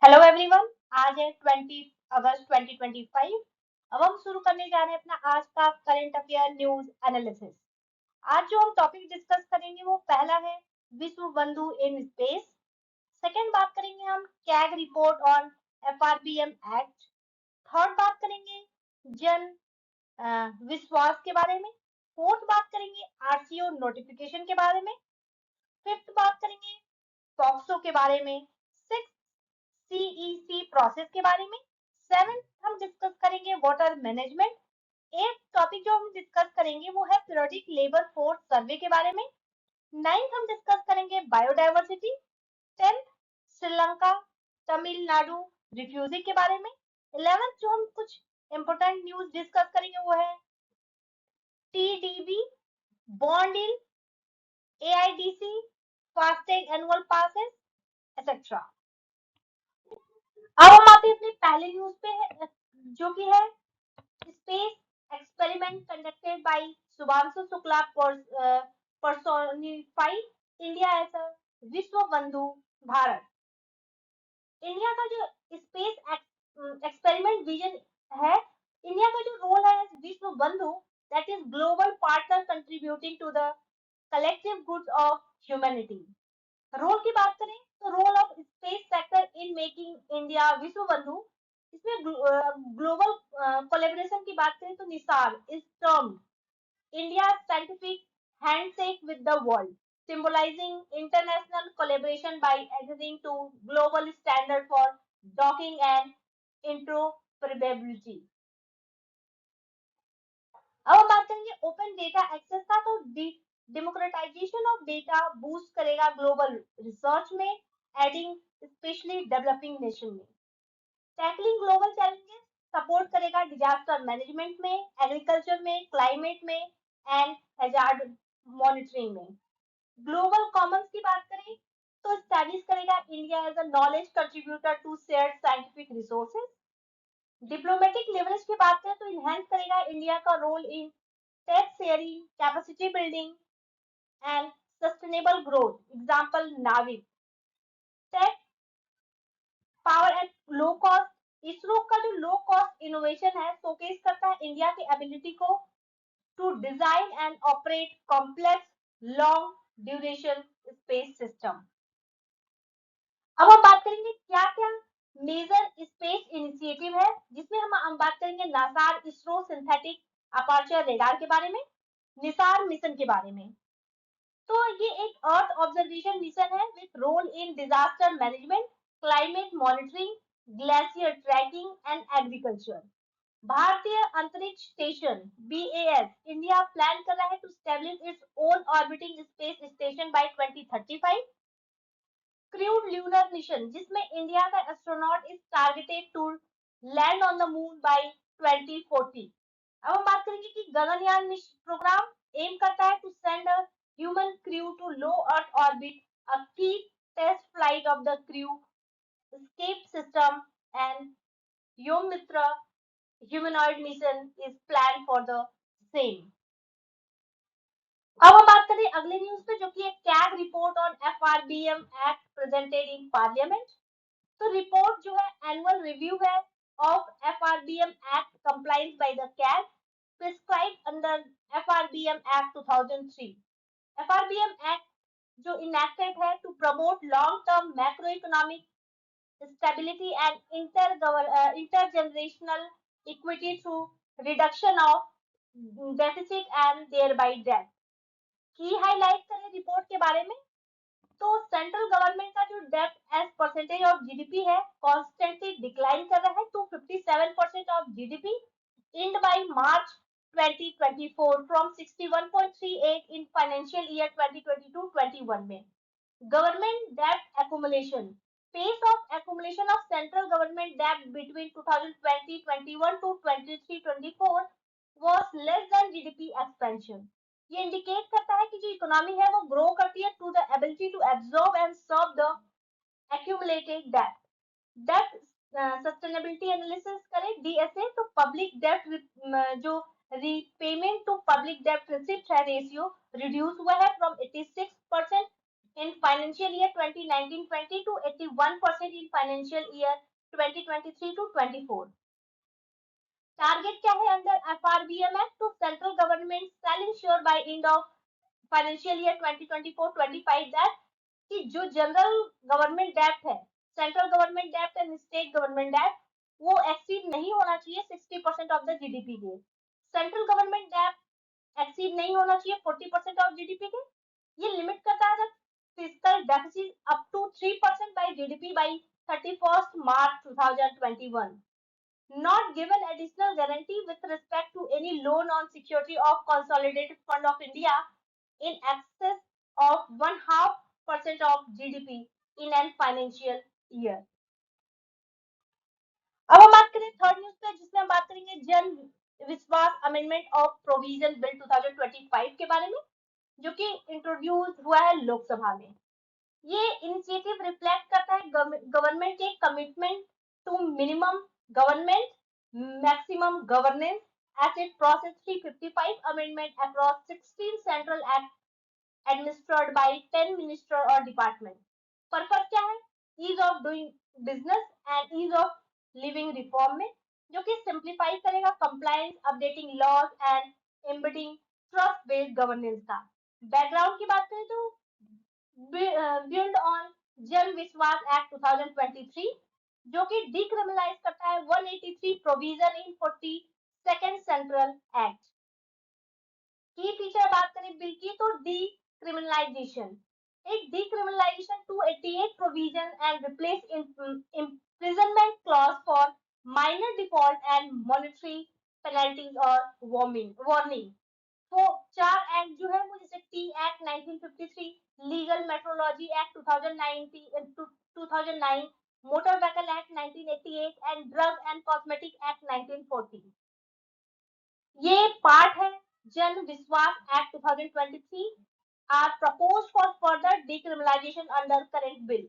Hello everyone. आज है 20 अगस्त 2025। अब हम शुरू करने जा रहे हैं अपना आज का करंट अफेयर न्यूज एनालिसिस। आज जो हम टॉपिक डिस्कस करेंगे वो पहला है विश्व बंधु इन स्पेस। सेकंड बात करेंगे हम CAG report on FRBM act. Third बात करेंगे जन विश्वास के बारे में। फोर्थ बात करेंगे आरसीओ नोटिफिकेशन के बारे में। फिफ्थ बात करेंगे पॉक्सो के बारे में। सिक्स सीईसी प्रोसेस के बारे में। सेवेंथ हम डिस्कस करेंगे वाटर मैनेजमेंट। एट टॉपिक जो हम डिस्कस करेंगे वो है पीरियोडिक लेबर फोर्स सर्वे के बारे में। नाइन्थ हम डिस्कस करेंगे biodiversity. Tenth Sri Lanka Tamil Nadu refugee के बारे में। इलेवेंथ जो हम कुछ इंपोर्टेंट न्यूज डिस्कस करेंगे वो है TDB bond deal, AIDC, FASTag annual passes etcetera. अब हम आते हैं अपने पहले न्यूज पे जो कि है space experiment conducted by Shubhanshu Shukla personify India as a Vishwa Bandhu Bharat. India का जो स्पेस एक्सपेरिमेंट विजन है, इंडिया का जो रोल है Vishwa Bandhu, that is global partner contributing to the collective goods of humanity. Role की बात करें तो role of space sector in making India Vishwa Bandhu, इसमें ग्लोबल कोलेबोरेशन की बात करें तो NISAR is term India scientific handshake with the world, symbolizing international collaboration by adhering to global standard for docking and interoperability। अब हम बात करेंगे ओपन डेटा एक्सेस का, तो डेमोक्रेटाइजेशन ऑफ डेटा बूस्ट करेगा ग्लोबल रिसर्च में, एडिंग स्पेशली डेवलपिंग नेशन में। Tackling global challenges support करेगा डिजास्टर मैनेजमेंट में, एग्रीकल्चर में, क्लाइमेट में एंड हैजार्ड मॉनिटरिंग में। ग्लोबल कॉमन्स की बात करें तो स्टडीज करेगा India as a knowledge contributor to shared scientific resources. Diplomatic leverage की बात करें तो इनहेंस करेगा इंडिया का role in tech sharing, capacity building and sustainable growth, example नाविक। Tech power at low cost, ISRO का जो लो कॉस्ट इनोवेशन है शोकेस करता है इंडिया की एबिलिटी को to design and operate complex long duration space system. अब हम बात करेंगे क्या क्या मेजर स्पेस इनिशिएटिव है, जिसमें हम बात करेंगे Naseer ISRO synthetic aperture radar के बारे में, निसार मिशन के बारे में। तो ये एक अर्थ ऑब्जर्वेशन मिशन है with role in disaster management, climate monitoring, glacier tracking and agriculture. Bharatiya Antariksh Station BAS India plan कर रहा है to establish its own orbiting space station by 2035। Crewed lunar mission, जिसमें इंडिया का astronaut is targeted to land on the moon by 2040। अब हम बात करेंगे कि गगनयान प्रोग्राम एम करता है to send a human crew to low earth orbit, a key test flight of the crew escape system and Yomitra humanoid mission is planned for the same। अब हम बात करें अगले न्यूज पे जो कि है CAG report on FRBM act presented in parliament. तो रिपोर्ट जो है एनुअल रिव्यू है of FRBM act compliance by the CAG prescribed under FRBM act 2003। FRBM act जो इनैक्टेड है to promote long term macro economic stability and intergenerational equity through reduction of deficit and thereby debt। की highlight करें report के बारे में तो central government का जो debt as percentage of GDP है कॉन्स्टेंटली डिक्लाइन कर रहा है to 57% of GDP end by March 2024 from 61.38 in financial year 2022-21 में। Government debt accumulation, pace of accumulation of central government debt between 2020-21 to 23-24 was less than GDP expansion। ये indicate करता है कि जो इकोनॉमी है वो ग्रो करती है to the ability to absorb and serve the accumulated debt। Debt sustainability analysis करें डीएसए तो पब्लिक डेट जो repayment to public debt receipt है रेशियो रिड्यूस हुआ है from 86% in financial year 2019-20 to 81% in financial year 2023 to 24. Target क्या है under FRBM act? तो central government shell ensure bye end of financial year 2024-25 that कि जो general government डेब्ट है, सेंट्रल गवर्नमेंट डेब्ट एंड स्टेट गवर्नमेंट डेब्ट, वो एक्सीड नहीं होना चाहिए 60% ऑफ द जीडीपी के। सेंट्रल गवर्नमेंट डेब्ट एक्सीड नहीं होना चाहिए 40% ऑफ जीडीपी के। ये लिमिट करता है fiscal deficit up to 3% by GDP by 31st March 2021. Not given additional guarantee with respect to any loan on security of Consolidated Fund of India in excess of 0.5% of GDP in an financial year. अब हम बात करें third news पे, जिसमें हम बात करेंगे जन विश्वास अमेंडमेंट ऑफ प्रोविजन बिल 2025 के बारे में, जो कि इंट्रोड्यूस हुआ है लोकसभा में। ये इनिशिएटिव रिफ्लेक्ट करता है गवर्नमेंट के commitment to minimum government maximum governance as it processed 355 amendment across 16 central act administered by 10 minister or department. Purpose क्या है? ease of doing business and ease of living reform में, जो कि simplify करेगा compliance, updating laws and embedding trust based governance का। Background की बात करें तो बिल्ड ऑन जन विश्वास एक्ट 2023, जो कि डिक्रिमिनलाइज करता है 183 provision in 42nd central act. की फीचर बात करें बिल की तो डिक्रिमिनलाइजेशन, एक decriminalisation 288 provision and replace imprisonment clause for minor default and monetary penalties or warning। तो 4 एक्ट जो है वो जैसे tea act 1953, legal metrology act 2009, motor vehicle act 1988 and drug and cosmetic act 1940। ये पार्ट है Jan Vishwas act 2023 are proposed for further decriminalization under current bill.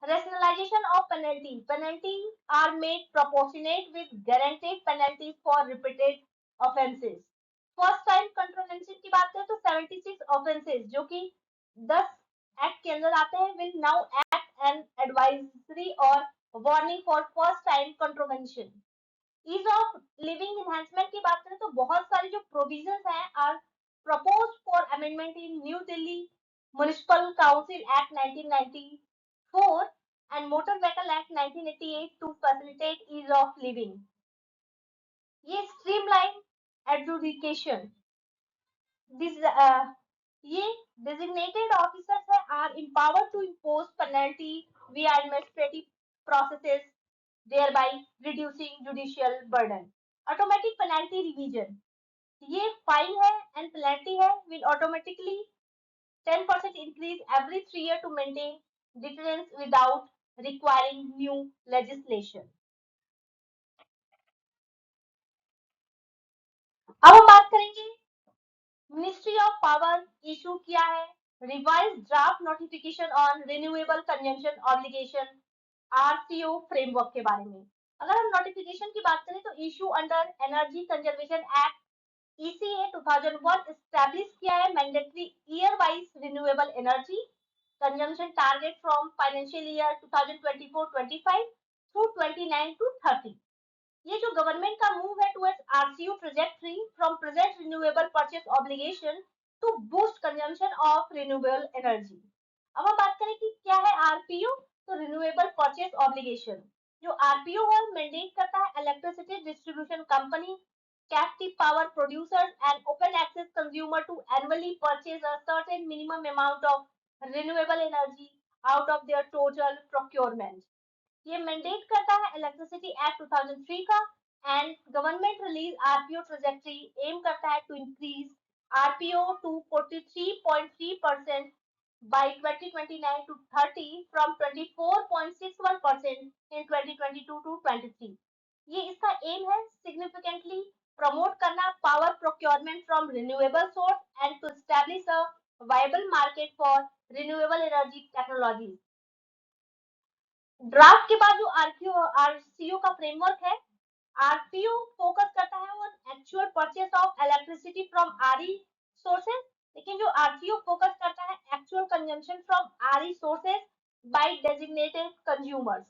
Rationalization of penalties. Penalties are made proportionate with guaranteed penalties for repeated offences. First time contravention की बात करें तो 76 offences जो कि 10 act के अंदर आते हैं will now act and advisory और warning for first time contravention. Ease of living enhancement की बात करें तो बहुत सारी जो प्रोविजंस हैं are proposed for amendment in New Delhi municipal council act 1994 and Motor Vehicle Act 1988 to facilitate ease of living. ये streamline adjudication. ये designated officers are empowered to impose penalty via administrative processes, thereby reducing judicial burden. Automatic penalty revision. ये fine है and penalty है will automatically 10% increase every 3 years to maintain deterrence without requiring new legislation. अब हम बात करेंगे ministry of power issue किया है revise draft notification on renewable consumption obligation RCO framework के बारे में। अगर हम नोटिफिकेशन की बात करें तो issue under energy conservation act ECA 2001 establish किया है mandatory year wise renewable energy consumption target from financial year 2024-25 through 29-30। ये जो गवर्नमेंट का मूव है towards RCO trajectory from present renewable purchase obligation to boost consumption of renewable energy. अब हम बात करें कि क्या है RPO, तो रिन्यूएबल परचेस ऑब्लिगेशन। जो RPO है मैंडेट करता है electricity distribution company, captive power producers and open access consumer to annually purchase a certain minimum amount of renewable energy out of their total procurement. ये mandate करता है electricity act 2003 का and government release RPO trajectory aim करता है to increase RPO to 43.3% by 2029-30 from 24.61% in 2022-23। ये इसका aim है significantly promote करना power procurement from renewable source and to establish a viable market for renewable energy technology. Draft के बाद जो RCO का फ्रेमवर्क है, RPO फोकस करता है on actual purchase of electricity from RE sources लेकिन जो आरटीओ फोकस करता है actual consumption from RE sources by designated consumers.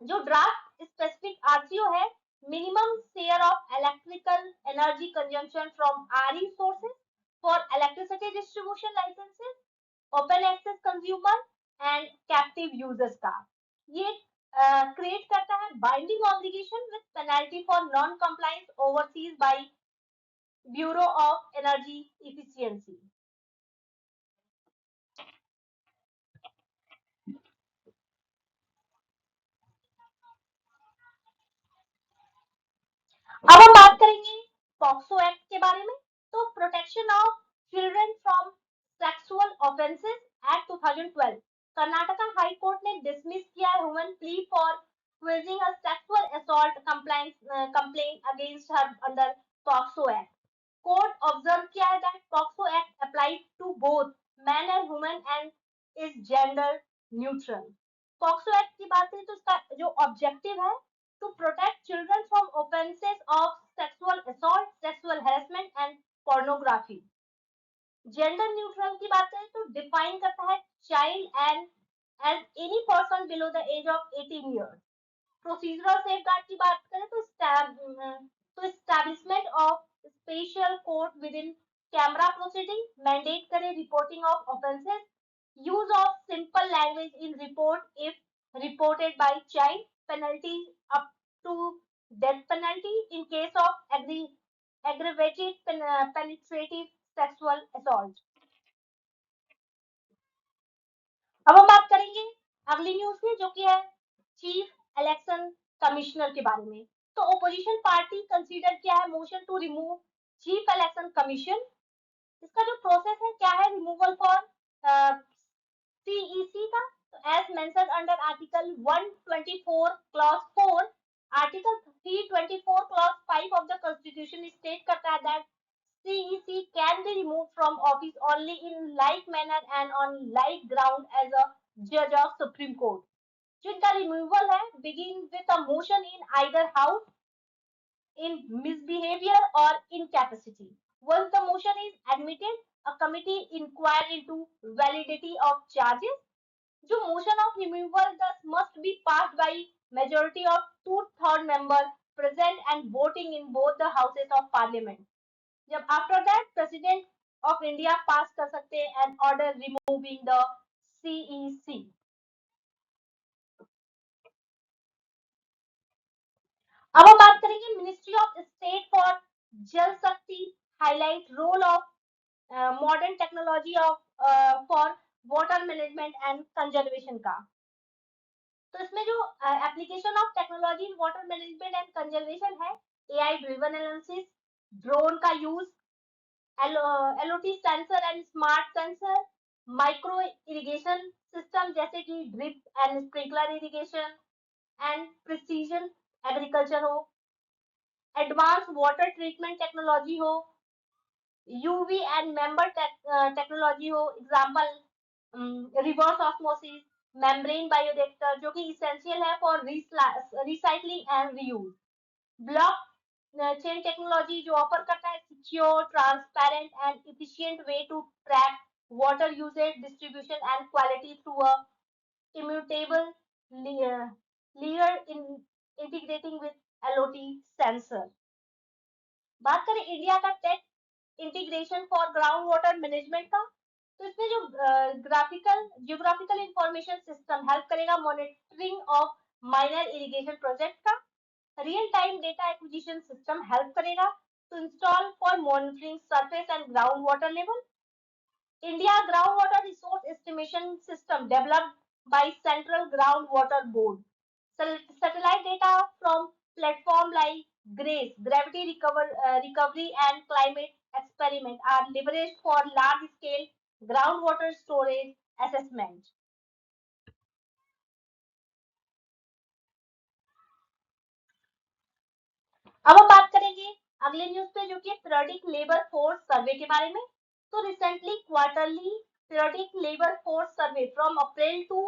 जो ड्राफ्ट स्पेसिफिक आरटीओ है, minimum share of electrical energy consumption from RE sources for electricity distribution licensees, open access consumer and captive users का। ये create करता है binding obligation with penalty for non compliance overseas by bureau of energy efficiency. अब हम बात करेंगे POCSO act के बारे में। तो protection of children from sexual offences act 2012, Karnataka high court ने डिसमिस किया woman plea for quashing a sexual assault complaint against her under POCSO act. Court observe किया है that POCSO act applies to both man and women and is gender neutral. POCSO act की बात करें तो इसका जो ऑब्जेक्टिव है, to protect children from offenses of sexual assault, sexual harassment and pornography। Gender neutral की बात करें तो डिफाइन करता है child and age any person below the age of 18 years. Procedural safeguard की बात करें तो establishment of special court with in camera proceeding, mandate करे reporting of offences, use of simple language in report if reported by child, penalty up to death penalty in case of aggravated penetrative sexual assault। अब हम बात करेंगे अगली news में, जो कि है चीफ इलेक्शन कमिश्नर के बारे में। तो ओपोजिशन पार्टी कंसीडर किया है motion to remove chief election commission. इसका जो प्रोसेस है क्या है, रिमूवल फॉर CEC का। as mentioned under article 124 clause 4, article 324 clause 5 of the constitution state करता है that CEC can be removed from office only in like manner and on like ground as a judge of supreme court। जो इनका removal है begin with a motion in either house in misbehavior or incapacity। Once the motion is admitted, a committee inquires into validity of charges। जो motion of removal thus must be passed by majority of 2/3 members present and voting in both the houses of parliament। जब after that president of India pass कर सकते हैं an order removing the CEC। अब हम बात करेंगे ministry of state for Jal Shakti highlight role of modern technology of for water management and conservation का। तो इसमें जो application of technology in water management and conservation है, एआई ड्रिवन एनालिसिस, ड्रोन का use, IoT sensor and smart sensor, micro irrigation system जैसे कि drip and sprinkler irrigation and precision agriculture हो, advance water treatment technology हो, UV and member technology हो, example reverse osmosis, membrane bioreactor जो कि essential है for recycling and reuse, blockchain technology जो offer करता है secure transparent and efficient way to track water usage distribution and quality through a immutable layer in integrating with LOT sensor। बात करें India का tech integration for ground water management का, तो इसमें जो जियोग्राफिकल इंफॉर्मेशन सिस्टम हेल्प करेगा monitoring of minor irrigation project का, real time data acquisition system help करेगा to install for monitoring surface and ground water level, India ground water resource estimation system developed by central ground water board, satellite data from platform like GRACE, Recovery and Climate Experiment are leveraged for large-scale groundwater storage assessment। अब हम बात करेंगे अगले news पे, जो कि periodic labour force सर्वे के बारे में। तो recently quarterly periodic labour force survey from April to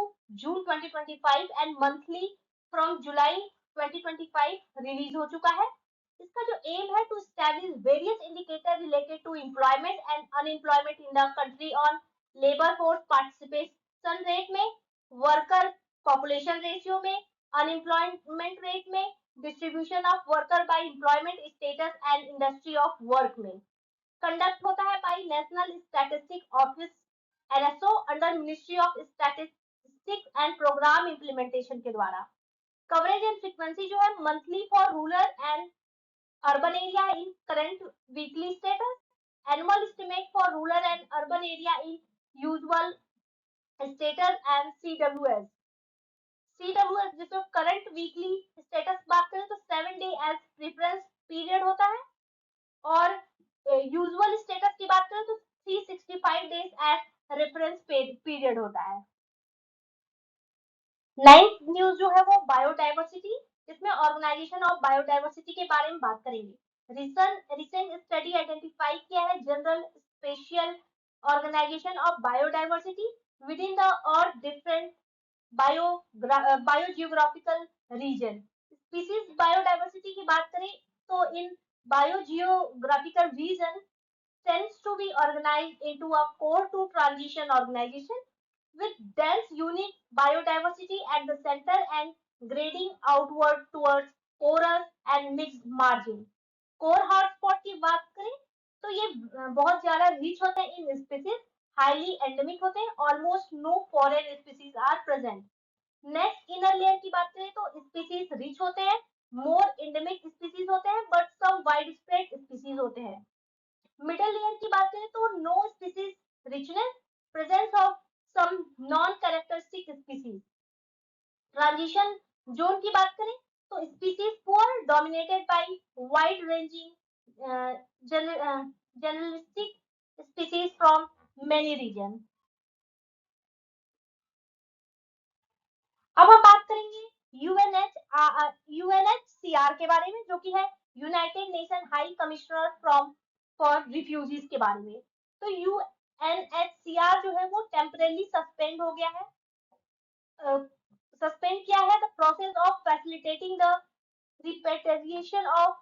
June 2025 and monthly from July 2025 release हो चुका है। इसका जो एम है to establish various indicator related to employment and unemployment in the country on labour force participation rate में, worker population ratio में, unemployment rate में, distribution of worker by employment status and industry of work में। Conduct होता है by national statistic office NSO under ministry of statistics and programme implementation के द्वारा। Coverage and frequency जो है monthly for rural and urban area in current weekly status, annual estimate for rural and urban area in usual status and CWS। CWS जिसको current weekly status बात करें तो 7 day as preference period होता है, और usual status की बात करें तो 365 डेज एज रेफरेंस पीरियड होता है। नाइन्थ न्यूज जो है वो बायोडाइवर्सिटी, इसमें ऑर्गेनाइजेशन ऑफ बायोडाइवर्सिटी के बारे में बात करेंगे। रिसेंट स्टडी आइडेंटिफाई किया है general spatial organization of biodiversity within the द और different biogeographical region. Species biodiversity की बात करें तो in biogeographical region tends to be organized into a core to transition organization with dense unique biodiversity at the center and grading outward towards porous and mixed margin। Core hotspot की बात करें तो ये बहुत ज्यादा रिच होते हैं इन species, highly endemic होते हैं, almost no foreign species are present. Next inner layer की बात करें तो स्पीसीज रिच होते हैं, मोर एंडेमिक स्पीसीज होते हैं, but some wide spread species होते हैं। मिडल लेयर की बात करें तो no species richness, presence of some non characteristic species. Transition zone की बात करें तो species poor dominated by wide ranging generalistic species from many region. अब हम बात करेंगे यूएनएचसीआर के बारे में, जो कि है United nation high commissioner from for refugees के बारे में। तो यूएनएचसीआर जो है वो टेम्परेली सस्पेंड हो गया है, सस्पेंड किया है the process of facilitating the repatriation of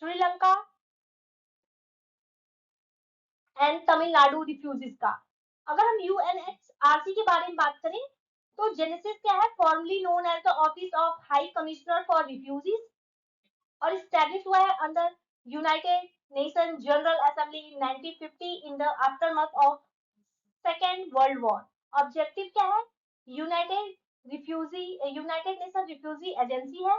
Sri Lanka and Tamil Nadu refugees का। अगर हम यूएनएचआरसी के बारे में बात करें तो जेनेसिस क्या है, formally known as the office of high commissioner for refugees, और स्टैब्लिश हुआ है under United Nation General Assembly in 1950 in the aftermath of second world war. Objective क्या है, यूनाइटेड नेशन रिफ्यूजी एजेंसी है,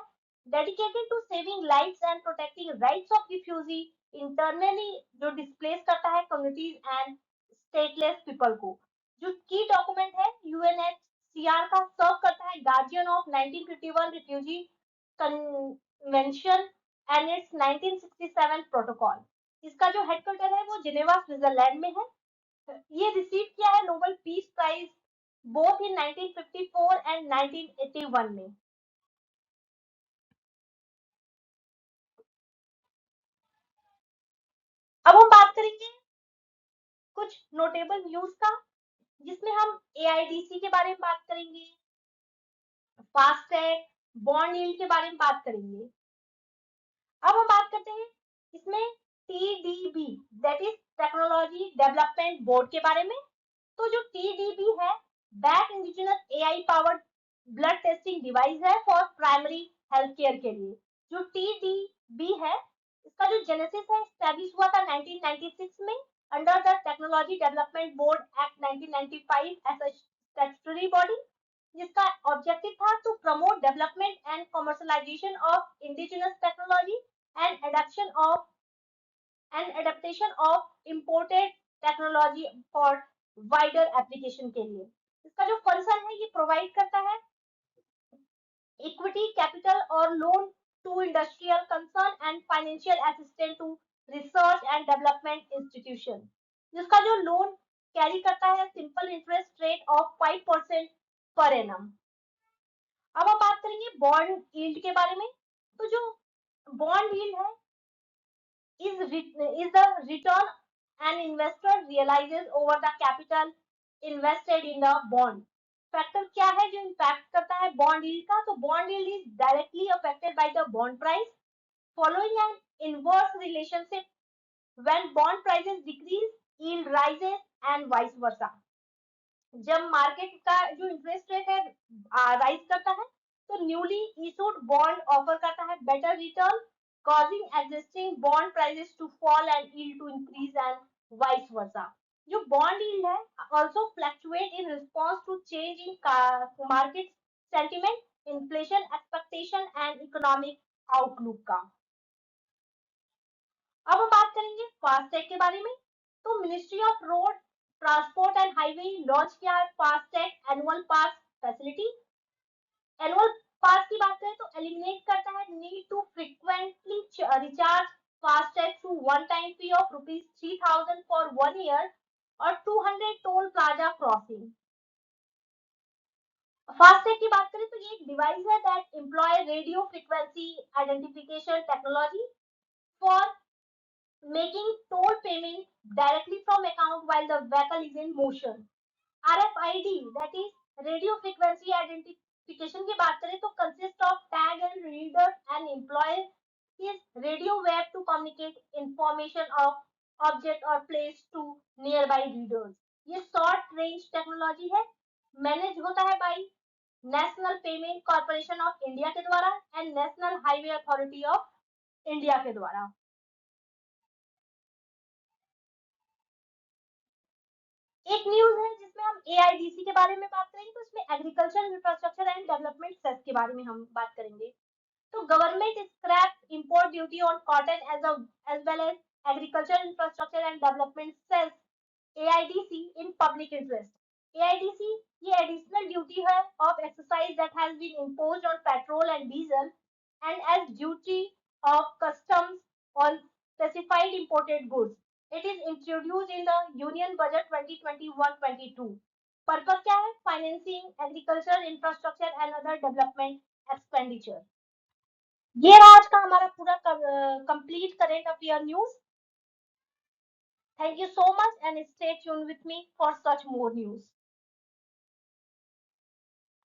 dedicated to saving lives and protecting rights of refugee internally, जो displace करता है communities and stateless people को। जो की document है यूएनएचसीआर का, सर्व करता है guardian of 1951 refugee convention and it's 1967 protocol. इसका जो हेडक्वार्टर है वो जिनेवा स्विट्जरलैंड में है। ये रिसीव किया है Nobel peace prize both in 1954 and 1981 में। अब हम बात करेंगे कुछ नोटेबल न्यूज का, जिसमें हम एआईडीसी के बारे में बात करेंगे, फास्टैग, बॉन्ड यील्ड के बारे में बात करेंगे। अब हम बात करते हैं इसमें TDB, that is technology development board के बारे में। तो जो टीडीबी है, back indigenous AI powered blood testing device है फॉर प्राइमरी हेल्थ केयर के लिए। जो टीडीबी है, इसका जो जेनेसिस है एस्टैब्लिश हुआ था 1996 में under the technology development board act 1995 as a statutory body, जिसका ऑब्जेक्टिव था to promote development and commercialisation of indigenous technology and adaptation of imported technology for wider application के लिए। इसका जो फंक्शन है ये प्रोवाइड करता है इक्विटी कैपिटल और loan to industrial concern and financial assistance to research and development institution, जिसका जो लोन कैरी करता है simple interest rate of 5% per annum. अब हम बात करेंगे बॉन्ड यील्ड के बारे में। तो जो बॉन्ड यील्ड है is the return an investor realizes over the capital invested in the bond। Factor क्या है जो इम्पैक्ट करता है बॉन्ड यील्ड का, तो bond yield is directly affected by the bond price following an inverse relationship. When bond prices decrease, yield rises and vice versa. जब market का जो इंटरेस्ट रेट है राइज करता है, तो न्यूली इशूड बॉन्ड ऑफर करता है better return, causing existing bond prices to fall and yield to increase and vice versa. जो bond yield है also fluctuate in response to change in market sentiment, inflation expectation and economic outlook का. अब हम बात करेंगे FASTag के बारे में. तो ministry of road transport and highway launch किया है FASTag annual pass facility. Annual pass की बात करें तो एलिमिनेट करता है need to frequently recharge FASTag through one time fee of ₹3000 for 1 year और 200 टोल प्लाजा क्रॉसिंग. फास्टैग की बात करें तो ये एक डिवाइस है that employ radio frequency identification technology for making toll payment directly from account while the vehicle is in motion. RFID, that is radio frequency identification की बात करें तो consist of tag and reader and employs is radio wave to communicate information of object or place to nearby readers. ये short range technology है, manage होता है by national payment corporation of India के द्वारा and national highway authority of India के द्वारा. एक news है जिसमें हम एआईडीसी के बारे में बात करेंगे, तो इसमें agriculture infrastructure and development cess के बारे में हम बात करेंगे. तो government scrap import duty on cotton as well as agriculture infrastructure and development cess AIDC in public interest. AIDC ये एडिशनल ड्यूटी है of excise that has been imposed on petrol and diesel and as duty of customs on specified imported goods. It is introduced in the Union Budget 2021-22. Purpose क्या है? Financing agriculture, infrastructure and other development expenditure. ये रहा आज का हमारा पूरा complete current affair news. Thank you so much and stay tuned with me for such more news.